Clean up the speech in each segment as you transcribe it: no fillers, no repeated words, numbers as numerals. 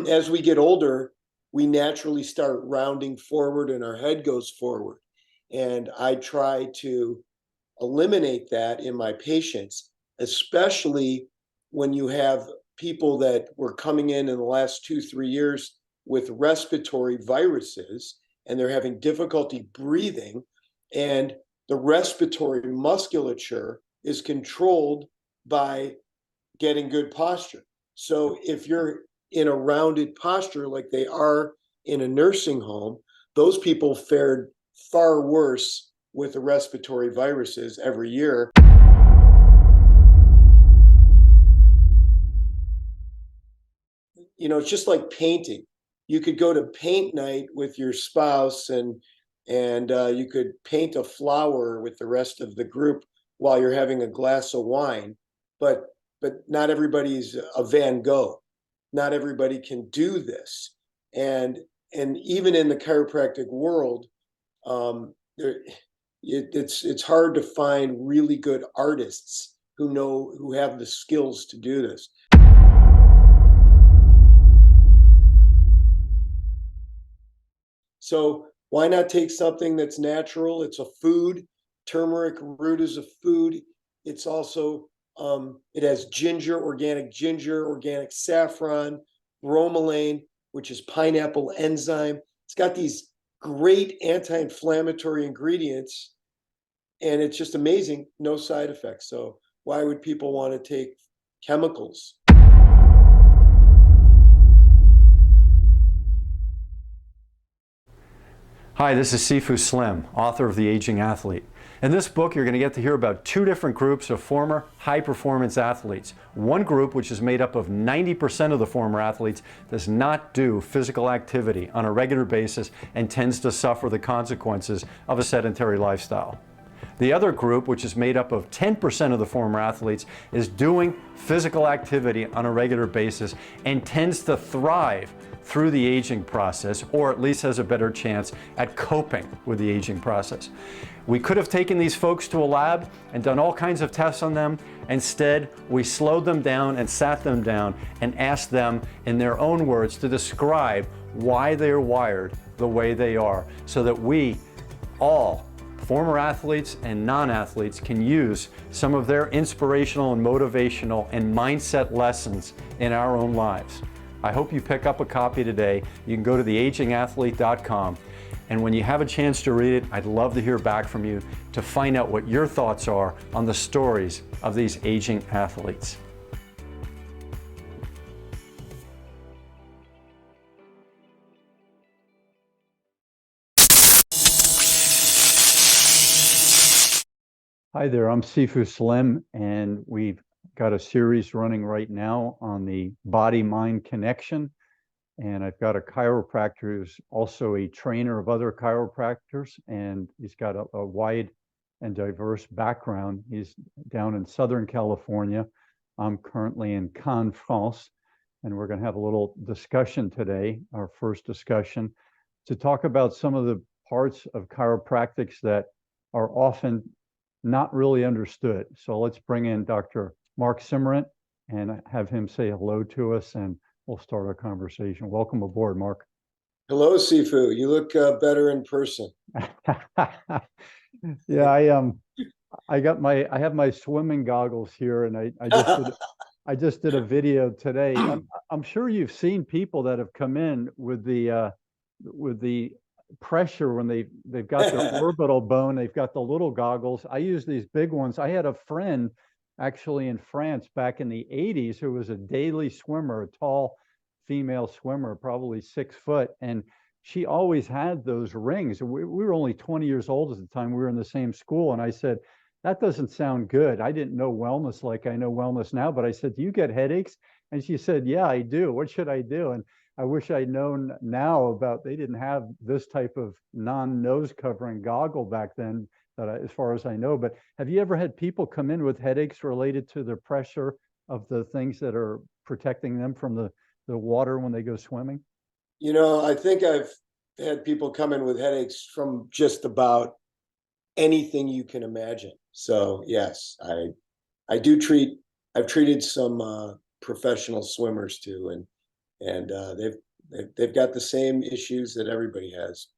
as we get older, we naturally start rounding forward and our head goes forward. And I try to eliminate that in my patients, especially when you have people that were coming in the last 2-3 years with respiratory viruses and they're having difficulty breathing, and the respiratory musculature is controlled by getting good posture. So if you're in a rounded posture like they are in a nursing home, those people fared far worse with the respiratory viruses every year. It's just like painting. You could go to paint night with your spouse and you could paint a flower with the rest of the group while you're having a glass of wine, but not everybody's a Van Gogh. Not everybody can do this, and even in the chiropractic world, it's hard to find really good artists who have the skills to do this. So why not take something that's natural? It's a food. Turmeric root is a food. It's also it has organic saffron, bromelain, which is pineapple enzyme. It's got these great anti-inflammatory ingredients, and it's just amazing. No side effects. So why would people want to take chemicals? Hi, this is Sifu Slim, author of The Aging Athlete. In this book, you're going to get to hear about two different groups of former high-performance athletes. One group, which is made up of 90% of the former athletes, does not do physical activity on a regular basis and tends to suffer the consequences of a sedentary lifestyle. The other group, which is made up of 10% of the former athletes, is doing physical activity on a regular basis and tends to thrive through the aging process, or at least has a better chance at coping with the aging process. We could have taken these folks to a lab and done all kinds of tests on them. Instead, we slowed them down and sat them down and asked them, in their own words, to describe why they're wired the way they are, so that we all, former athletes and non-athletes, can use some of their inspirational and motivational and mindset lessons in our own lives. I hope you pick up a copy today. You can go to theagingathlete.com, and when you have a chance to read it, I'd love to hear back from you to find out what your thoughts are on the stories of these aging athletes. Hi there, I'm Sifu Slim, and we've got a series running right now on the body-mind connection. And I've got a chiropractor who's also a trainer of other chiropractors, and he's got a wide and diverse background. He's down in Southern California. I'm currently in Cannes, France, and we're going to have a little discussion today, our first discussion, to talk about some of the parts of chiropractics that are often not really understood. So let's bring in Dr. Mark Cymerint and have him say hello to us, and we'll start our conversation. Welcome aboard, Mark. Hello, Sifu. You look better in person. Yeah, I have my swimming goggles here, and I just did a video today. I'm sure you've seen people that have come in with the pressure when they've got their orbital bone. They've got the little goggles. I use these big ones. I had a friend actually in France back in the 80s who was a daily swimmer, a tall female swimmer, probably 6 foot, and she always had those rings. We were only 20 years old at the time. We were in the same school, and I said, that doesn't sound good. I didn't know wellness like I know wellness now, but I said, do you get headaches? And she said, yeah, I do. What should I do? And I wish I'd known now about, they didn't have this type of non-nose covering goggle back then, as far as I know. But have you ever had people come in with headaches related to the pressure of the things that are protecting them from the water when they go swimming? I think I've had people come in with headaches from just about anything you can imagine. So yes, I've treated some professional swimmers too, and they've got the same issues that everybody has.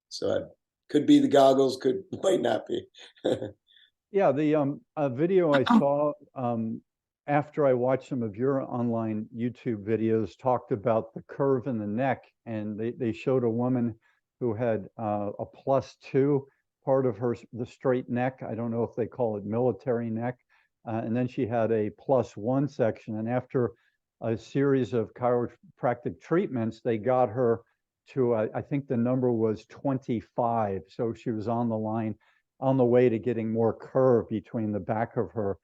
So it could be the goggles, might not be. Yeah, the video I saw after I watched some of your online YouTube videos talked about the curve in the neck, and they showed a woman who had a +2 part of the straight neck. I don't know if they call it military neck, and then she had a +1 section. And after a series of chiropractic treatments, they got her to I think the number was 25. So she was on the way to getting more curve between the back of her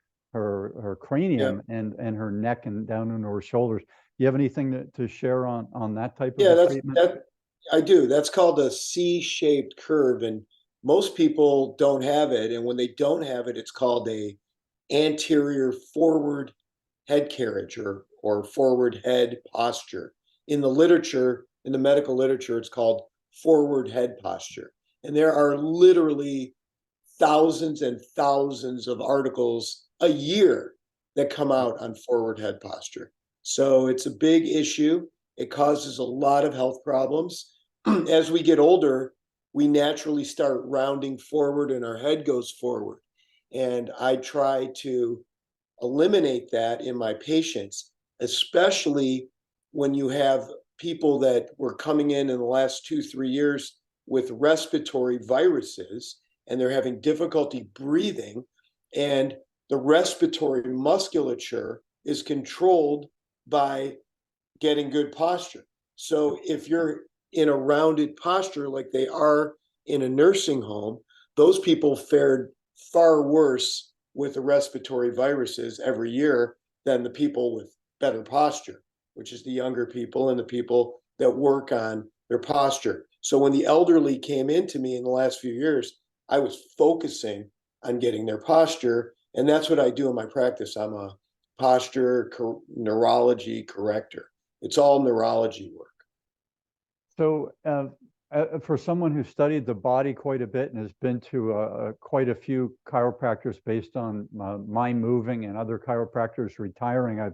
cranium Yeah, and her neck and down into her shoulders. Do you have anything to share on that type of yeah, a treatment? that I do. That's called a C-shaped curve, and most people don't have it. And when they don't have it, it's called a anterior forward head carriage or forward head posture. In the literature, in the medical literature, it's called forward head posture. And there are literally thousands and thousands of articles a year that come out on forward head posture. So it's a big issue. It causes a lot of health problems. As we get older, we naturally start rounding forward and our head goes forward. And I try to eliminate that in my patients, especially when you have people that were coming in the last 2, 3 years with respiratory viruses and they're having difficulty breathing, and the respiratory musculature is controlled by getting good posture. So if you're in a rounded posture like they are in a nursing home, those people fared far worse with the respiratory viruses every year than the people with better posture, which is the younger people and the people that work on their posture. So when the elderly came into me in the last few years, I was focusing on getting their posture. And that's what I do in my practice. I'm a posture neurology corrector. It's all neurology work. So, for someone who studied the body quite a bit and has been to quite a few chiropractors based on my moving and other chiropractors retiring,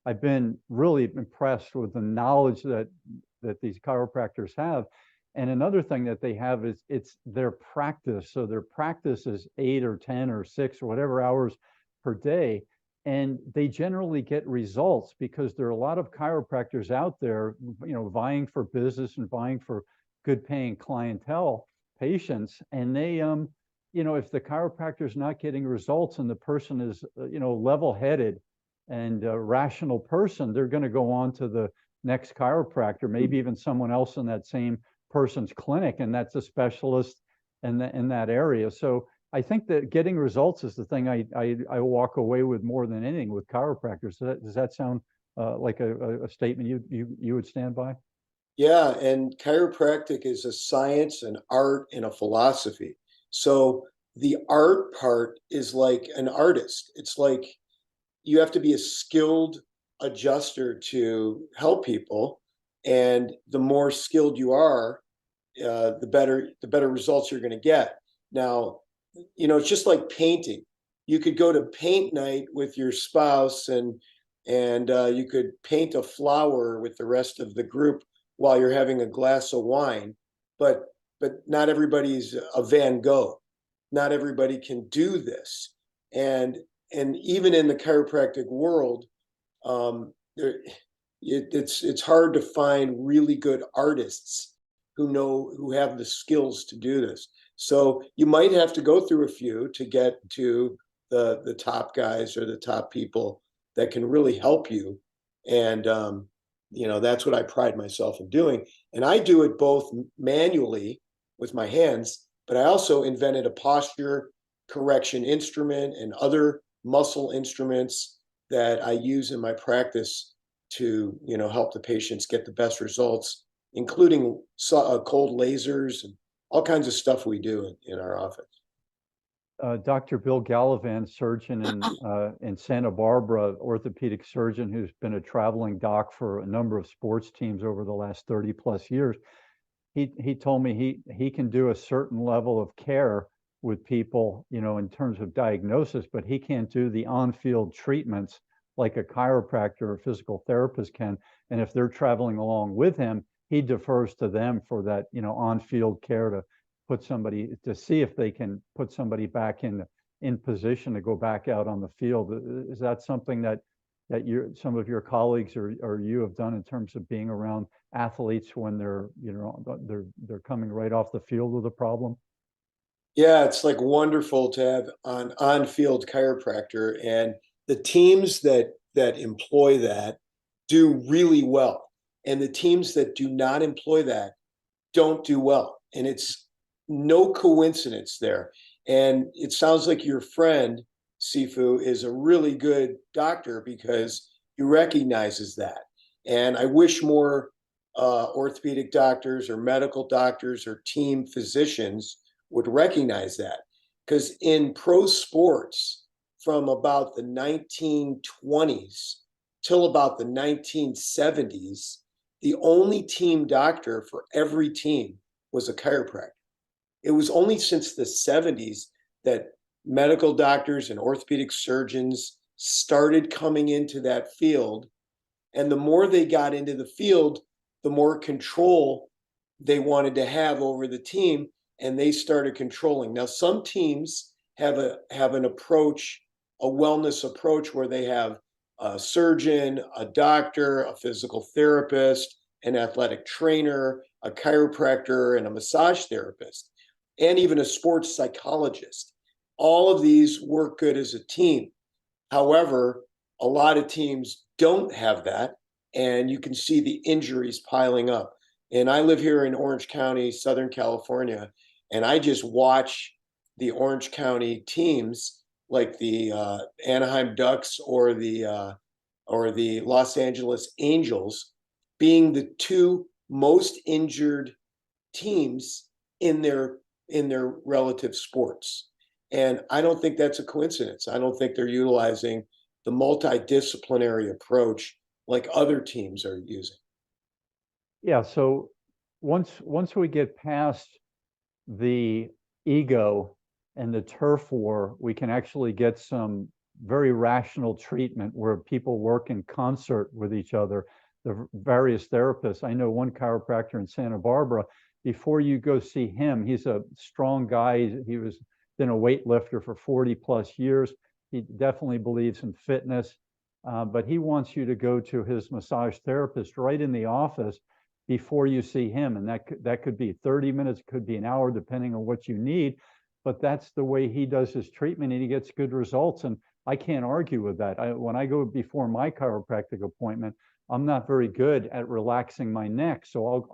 I've been really impressed with the knowledge that these chiropractors have. And another thing that they have is it's their practice. So their practice is 8 or 10 or 6 or whatever hours per day. And they generally get results because there are a lot of chiropractors out there, vying for business and vying for good paying clientele, patients. And they, if the chiropractor is not getting results and the person is, level headed and a rational person, they're going to go on to the next chiropractor, maybe even someone else in that same person's clinic, and that's a specialist in that area. So I think that getting results is the thing I walk away with more than anything with chiropractors. Does that sound like a statement you would stand by? Yeah, and chiropractic is a science, an art, and a philosophy. So the art part is like an artist. It's like you have to be a skilled adjuster to help people, and the more skilled you are, the better results you're going to get. Now, it's just like painting. You could go to paint night with your spouse, and you could paint a flower with the rest of the group while you're having a glass of wine, but not everybody's a Van Gogh. Not everybody can do this, and even in the chiropractic world, it's hard to find really good artists who have the skills to do this. So you might have to go through a few to get to the top guys or the top people that can really help you. And that's what I pride myself in doing. And I do it both manually with my hands, but I also invented a posture correction instrument and other muscle instruments that I use in my practice to help the patients get the best results, including cold lasers and all kinds of stuff we do in our office. Dr. Bill Gallivan, surgeon in Santa Barbara, orthopedic surgeon who's been a traveling doc for a number of sports teams over the last 30 plus years. He told me he can do a certain level of care with people, in terms of diagnosis, but he can't do the on-field treatments like a chiropractor or physical therapist can. And if they're traveling along with him, he defers to them for that, on-field care to put somebody, to see if they can put somebody back in position to go back out on the field. Is that something that some of your colleagues or you have done in terms of being around athletes when they're coming right off the field with a problem? Yeah, it's like wonderful to have an on-field chiropractor, and the teams that employ that do really well. And the teams that do not employ that don't do well. And it's no coincidence there. And it sounds like your friend, Sifu, is a really good doctor because he recognizes that. And I wish more orthopedic doctors or medical doctors or team physicians would recognize that. Because in pro sports, from about the 1920s till about the 1970s, the only team doctor for every team was a chiropractor. It was only since the 70s that medical doctors and orthopedic surgeons started coming into that field. And the more they got into the field, the more control they wanted to have over the team, and they started controlling. Now, some teams have an approach, a wellness approach, where they have a surgeon, a doctor, a physical therapist, an athletic trainer, a chiropractor, and a massage therapist, and even a sports psychologist. All of these work good as a team. However, a lot of teams don't have that, and you can see the injuries piling up. And I live here in Orange County, Southern California, and I just watch the Orange County teams like the Anaheim Ducks or the Los Angeles Angels being the two most injured teams in their relative sports. And I don't think that's a coincidence. I don't think they're utilizing the multidisciplinary approach like other teams are using. Yeah, so once we get past the ego and the turf war, we can actually get some very rational treatment where people work in concert with each other, the various therapists. I know one chiropractor in Santa Barbara. Before you go see him, he's a strong guy. He was been a weightlifter for 40 plus years. He definitely believes in fitness, but he wants you to go to his massage therapist right in the office before you see him. And that could be 30 minutes, could be an hour, depending on what you need. But that's the way he does his treatment, and he gets good results. And I can't argue with that. When I go before my chiropractic appointment, I'm not very good at relaxing my neck. So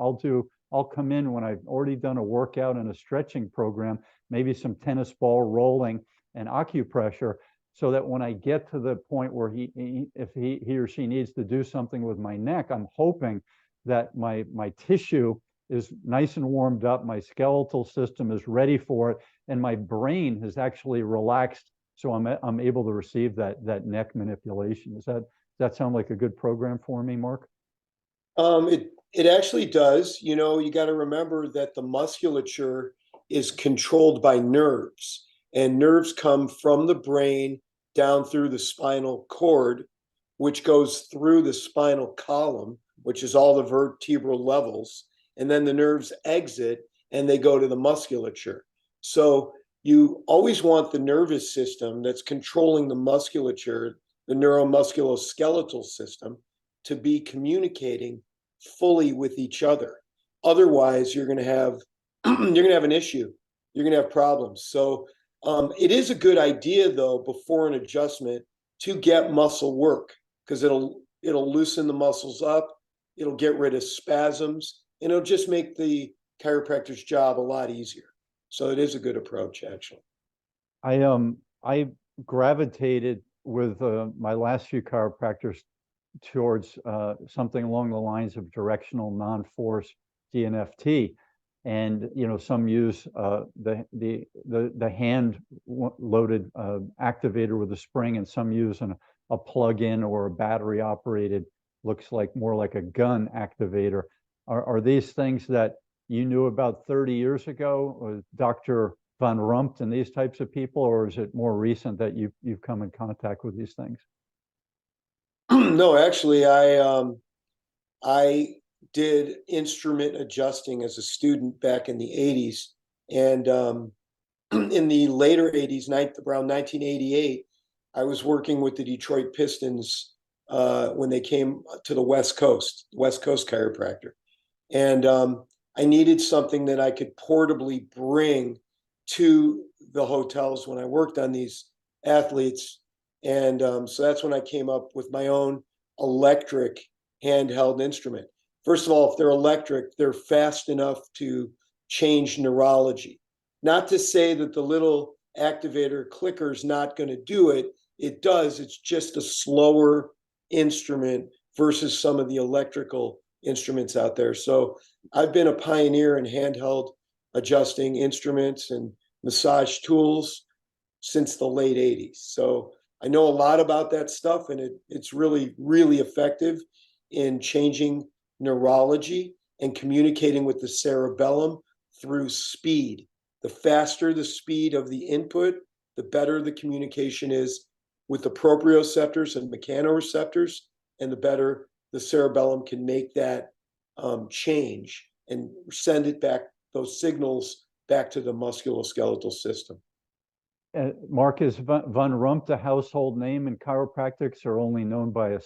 I'll come in when I've already done a workout and a stretching program, maybe some tennis ball rolling and acupressure, so that when I get to the point where if he or she needs to do something with my neck, I'm hoping that my tissue is nice and warmed up, my skeletal system is ready for it, and my brain has actually relaxed, so I'm able to receive that neck manipulation. Does that sound like a good program for me, Mark? It actually does. You know, you got to remember that the musculature is controlled by nerves, and nerves come from the brain down through the spinal cord, which goes through the spinal column, which is all the vertebral levels, and then the nerves exit and they go to the musculature. So you always want the nervous system that's controlling the musculature, the neuromusculoskeletal system, to be communicating fully with each other. Otherwise, you're going to have an issue. You're going to have problems. So it is a good idea, though, before an adjustment to get muscle work, because it'll loosen the muscles up, it'll get rid of spasms, and it'll just make the chiropractor's job a lot easier. So it is a good approach, actually. I gravitated with my last few chiropractors towards something along the lines of directional non-force DNFT, and some use the hand loaded activator with a spring, and some use a plug-in or a battery operated, looks like more like a gun activator. Are these things that you knew about 30 years ago, or Dr. Von Rumpt and these types of people, or is it more recent that you've come in contact with these things? No, actually, I did instrument adjusting as a student back in the 80s. And in the later 80s, around 1988, I was working with the Detroit Pistons when they came to the West Coast chiropractor. And I needed something that I could portably bring to the hotels when I worked on these athletes. And so that's when I came up with my own electric handheld instrument. First of all, if they're electric, they're fast enough to change neurology. Not to say that the little activator clicker is not going to do it. It does. It's just a slower instrument versus some of the electrical instruments out there. So I've been a pioneer in handheld adjusting instruments and massage tools since the late 80s. So I know a lot about that stuff, and it's really, really effective in changing neurology and communicating with the cerebellum through speed. The faster the speed of the input, the better the communication is with the proprioceptors and mechanoreceptors, and the better the cerebellum can make that change and send it back, those signals back to the musculoskeletal system. Mark, is Van Rumpt a household name in chiropractics, or only known by a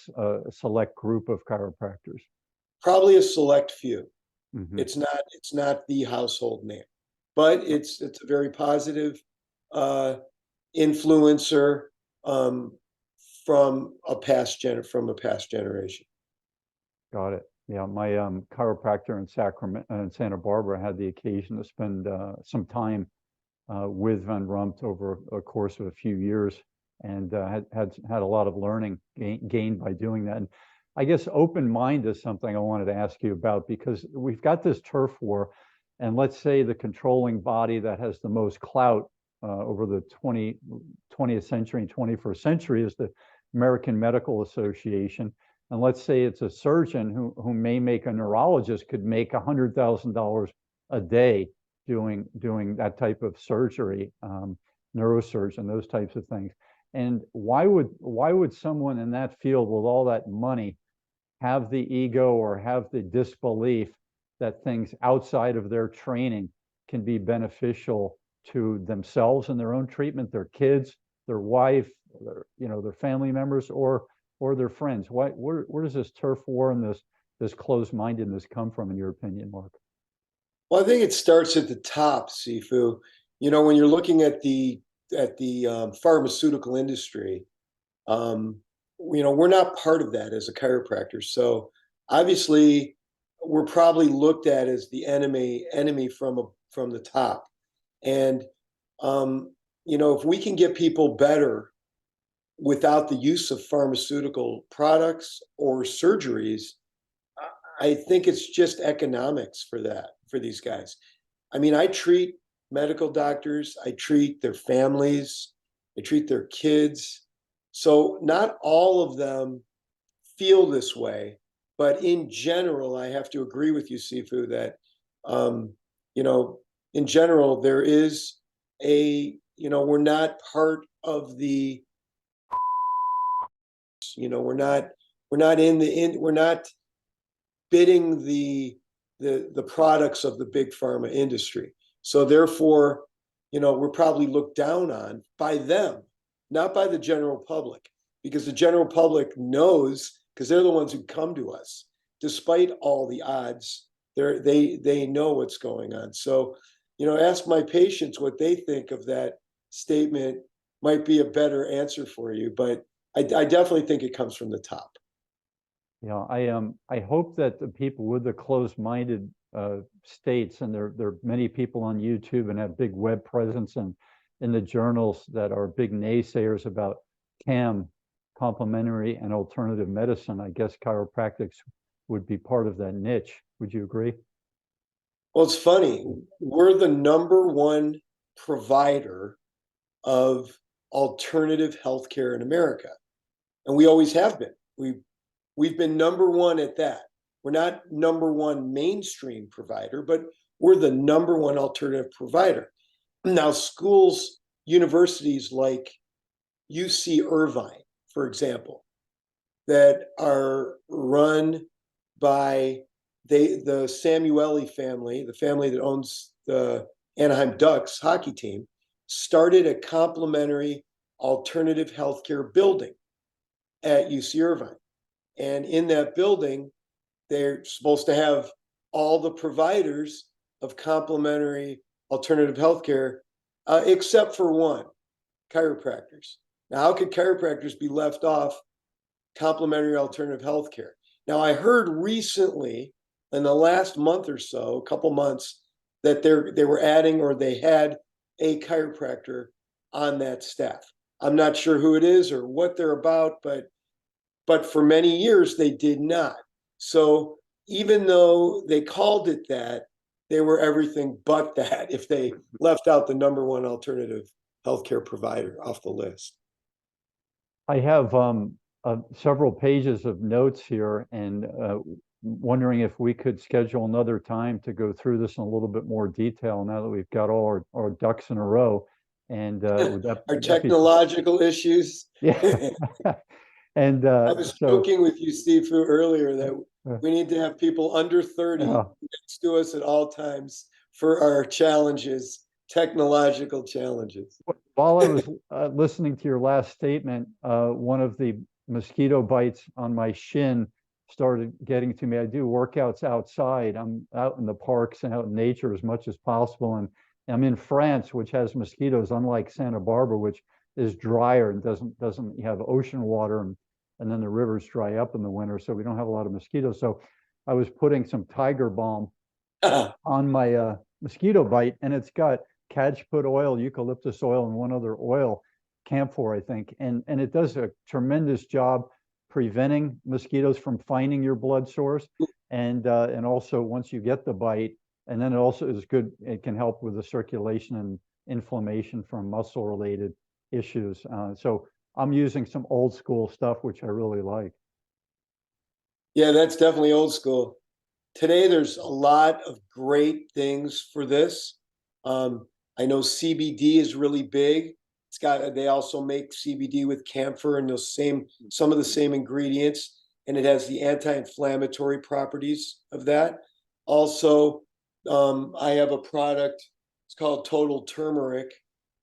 select group of chiropractors? Probably a select few. Mm-hmm. It's not the household name, but it's a very positive influencer from a past generation. Got it. Yeah, my chiropractor in Santa Barbara had the occasion to spend some time with Van Rumpt over a course of a few years, and had a lot of learning gained by doing that. And I guess open mind is something I wanted to ask you about, because we've got this turf war, and let's say the controlling body that has the most clout over the 20th century and 21st century is the American Medical Association. And let's say it's a surgeon who may make a neurologist could make $100,000 a day doing that type of surgery, neurosurgeon, those types of things. And why would someone in that field with all that money have the ego or have the disbelief that things outside of their training can be beneficial to themselves and their own treatment, their kids, their wife, their family members, or their friends? Where does this turf war and this closed-mindedness come from, in your opinion, Mark? Well, I think it starts at the top, Sifu. When you're looking at the pharmaceutical industry, we're not part of that as a chiropractor. So obviously, we're probably looked at as the enemy from the top. And if we can get people better without the use of pharmaceutical products or surgeries, I think it's just economics for these guys. I mean, I treat medical doctors, I treat their families, I treat their kids. So not all of them feel this way, but in general, I have to agree with you, Sifu, that in general, there is we're not part of the, we're not bidding the products of the big pharma industry. So therefore, we're probably looked down on by them, not by the general public, because the general public knows, because they're the ones who come to us. Despite all the odds, they know what's going on. So, ask my patients what they think of that statement. Might be a better answer for you, but I definitely think it comes from the top. Yeah, I hope that the people with the closed-minded states, and there are many people on YouTube and have big web presence and in the journals that are big naysayers about complementary and alternative medicine. I guess chiropractics would be part of that niche. Would you agree? Well, it's funny. We're the number one provider of alternative healthcare in America, and we always have been. We've been number one at that. We're not number one mainstream provider, but we're the number one alternative provider. Now, schools, universities like UC Irvine, for example, that are run by the Samueli family, the family that owns the Anaheim Ducks hockey team, started a complementary alternative healthcare building at UC Irvine. And in that building, they're supposed to have all the providers of complementary alternative healthcare, except for one, chiropractors. Now, how could chiropractors be left off complementary alternative healthcare? Now, I heard recently, in the last month or so, a couple months, that they were adding, or they had a chiropractor on that staff. I'm not sure who it is or what they're about, but for many years they did not. So even though they called it that, they were everything but that if they left out the number one alternative healthcare provider off the list. I have several pages of notes here, and wondering if we could schedule another time to go through this in a little bit more detail now that we've got all our ducks in a row. And would our technological issues. Yeah. And I was joking with you, Sifu, earlier that we need to have people under 30 next to us at all times for our challenges, technological challenges. While I was listening to your last statement, one of the mosquito bites on my shin started getting to me. I do workouts outside. I'm out in the parks and out in nature as much as possible. And I'm in France, which has mosquitoes, unlike Santa Barbara, which is drier and doesn't have ocean water, and then the rivers dry up in the winter, so we don't have a lot of mosquitoes. So I was putting some tiger balm on my mosquito bite, and it's got cajput oil, eucalyptus oil, and one other oil, camphor, I think, and it does a tremendous job preventing mosquitoes from finding your blood source, and also once you get the bite, and then it also is good. It can help with the circulation and inflammation from muscle-related issues. So I'm using some old school stuff, which I really like. Yeah, that's definitely old school. Today, there's a lot of great things for this. I know CBD is really big. They also make CBD with camphor and some of the same ingredients, and it has the anti-inflammatory properties of that. Also, I have a product, it's called Total Turmeric.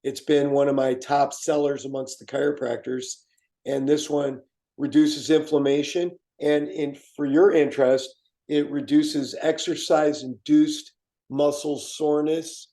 It's been one of my top sellers amongst the chiropractors. And this one reduces inflammation. And for your interest, it reduces exercise-induced muscle soreness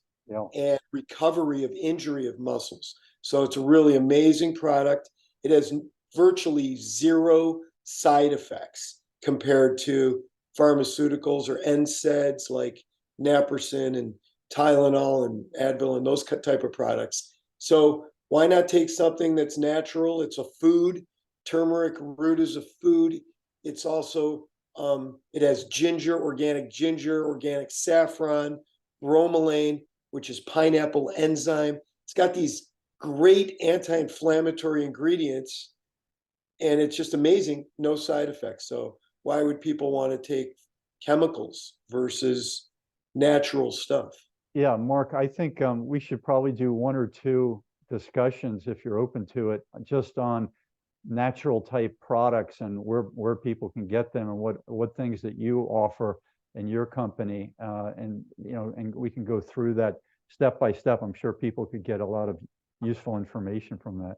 and recovery of injury of muscles. So it's a really amazing product. It has virtually zero side effects compared to pharmaceuticals or NSAIDs like naproxen and Tylenol and Advil and those type of products. So why not take something that's natural? It's a food. Turmeric root is a food. It's also, it has organic saffron, bromelain, which is pineapple enzyme. It's got these great anti-inflammatory ingredients, and it's just amazing, no side effects. So why would people want to take chemicals versus natural stuff? Yeah, Mark, I think we should probably do one or two discussions, if you're open to it, just on natural type products and where people can get them, and what things that you offer in your company, and we can go through that step by step. I'm sure people could get a lot of useful information from that.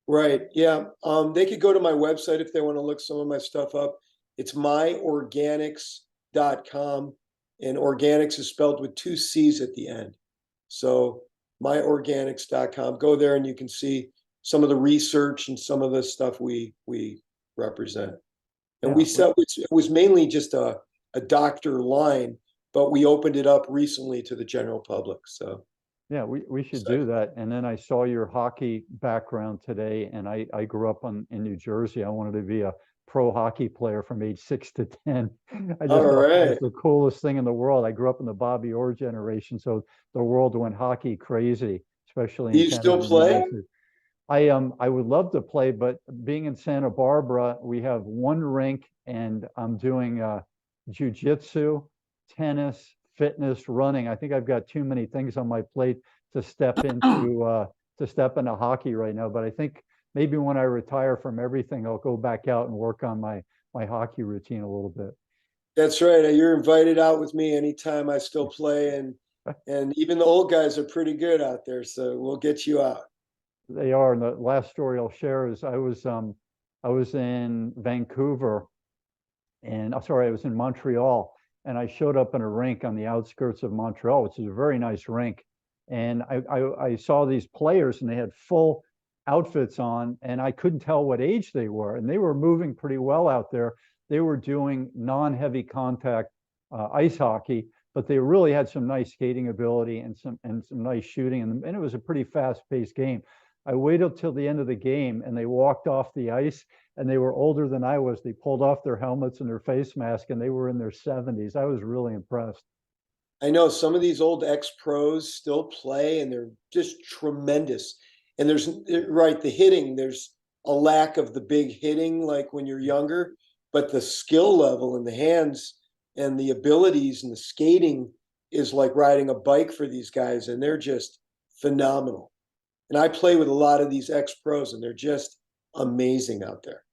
Right. Yeah. They could go to my website if they want to look some of my stuff up. It's myorganics.com, and organics is spelled with 2 C's at the end. So myorganics.com. Go there and you can see some of the research and some of the stuff we represent. And it was mainly just a doctor line, but we opened it up recently to the general public. So yeah, we should do that. And then I saw your hockey background today, and I grew up in New Jersey. I wanted to be a pro hockey player from age 6 to 10. I just thought it was the coolest thing in the world. I grew up in the Bobby Orr generation, so the world went hockey crazy, especially in Canada. Do you still play? I would love to play, but being in Santa Barbara, we have one rink, and I'm doing jiu-jitsu, tennis, fitness, running. I think I've got too many things on my plate to step into hockey right now. But I think maybe when I retire from everything, I'll go back out and work on my my hockey routine a little bit. That's right. You're invited out with me anytime. I still play, and even the old guys are pretty good out there, so we'll get you out. They are. And the last story I'll share is I was in Vancouver, and sorry, I was in Montreal, and I showed up in a rink on the outskirts of Montreal, which is a very nice rink. And I saw these players, and they had full outfits on, and I couldn't tell what age they were, and they were moving pretty well out there. They were doing non-heavy contact ice hockey, but they really had some nice skating ability and some nice shooting, and it was a pretty fast-paced game. I waited till the end of the game, and they walked off the ice, and they were older than I was. They pulled off their helmets and their face mask, and they were in their 70s. I was really impressed. I know some of these old ex-pros still play, and they're just tremendous. And there's right, the hitting, there's a lack of the big hitting like when you're younger, but the skill level in the hands and the abilities and the skating is like riding a bike for these guys, and they're just phenomenal. And I play with a lot of these ex-pros, and they're just amazing out there.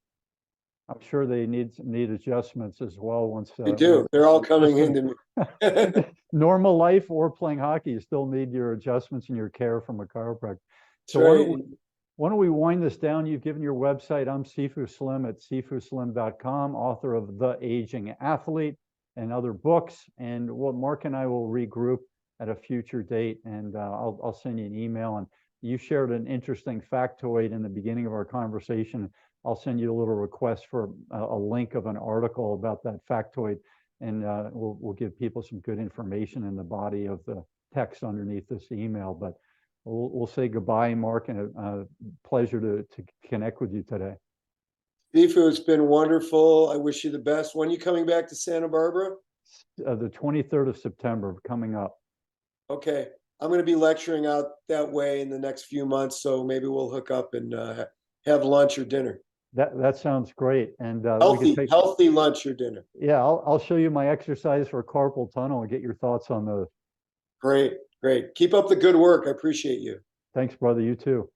I'm sure they need adjustments as well once They do. They're all coming into me. normal life or playing hockey. You still need your adjustments and your care from a chiropractor. So right. why don't we wind this down? You've given your website. I'm Sifu Slim at sifuslim.com, author of The Aging Athlete and other books. And Mark and I will regroup at a future date, and I'll send you an email. And you shared an interesting factoid in the beginning of our conversation. I'll send you a little request for a link of an article about that factoid, and we'll give people some good information in the body of the text underneath this email. But we'll say goodbye, Mark, and a pleasure to connect with you today. Sifu, it's been wonderful. I wish you the best. When are you coming back to Santa Barbara? The 23rd of September, coming up. Okay. I'm going to be lecturing out that way in the next few months, so maybe we'll hook up and have lunch or dinner. That sounds great. And healthy lunch or dinner. Yeah, I'll show you my exercise for carpal tunnel and get your thoughts on those. Great. Keep up the good work. I appreciate you. Thanks, brother. You too.